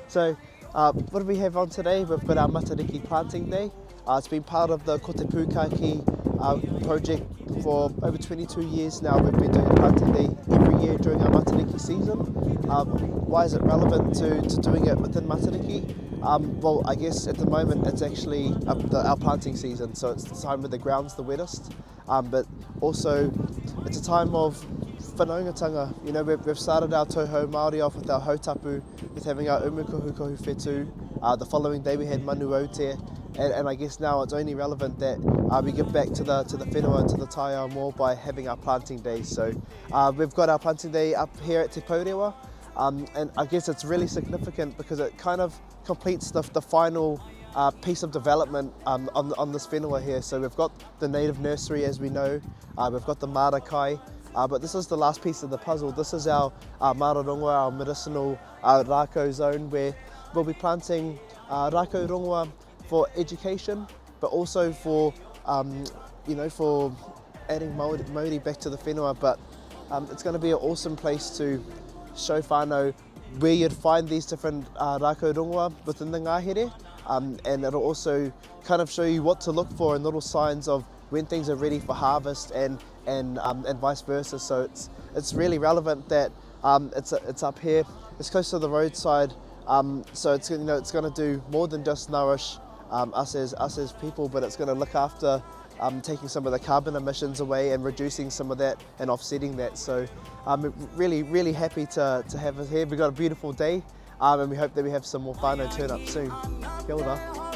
So, what do we have on today? We've got our Matariki planting day. It's been part of the Ko Te Pūkaki project for over 22 years now. We've been doing a planting day every year during our Matariki season. Why is it relevant to doing it within Matariki? Well, I guess at the moment it's actually our planting season, so it's the time where the ground's the wettest. But also, it's a time of whanaungatanga. You know, we've started our Toho Māori off with our hautapu, with having our umukohu whetū. The following day we had manu aute, and I guess now it's only relevant that we give back to the whenua and to the taiao more by having our planting days. So we've got our planting day up here at Te Pourewa, and I guess it's really significant because it kind of completes the final piece of development on this whenua here. So we've got the native nursery, as we know, we've got the Matariki, but this is the last piece of the puzzle. This is our Mararongoa, our medicinal rako zone, where we'll be planting rako rongoa for education, but also for for adding Māori back to the whenua. But it's going to be an awesome place to show whānau where you'd find these different rako rongoa within the ngahere, and it'll also kind of show you what to look for and little signs of when things are ready for harvest and vice versa. So it's really relevant that it's up here. It's close to the roadside, so it's going to do more than just nourish us as people, but it's going to look after taking some of the carbon emissions away and reducing some of that and offsetting that. So I'm really happy to have it here. We've got a beautiful day, and we hope that we have some more whānau turn up soon. Kia ora.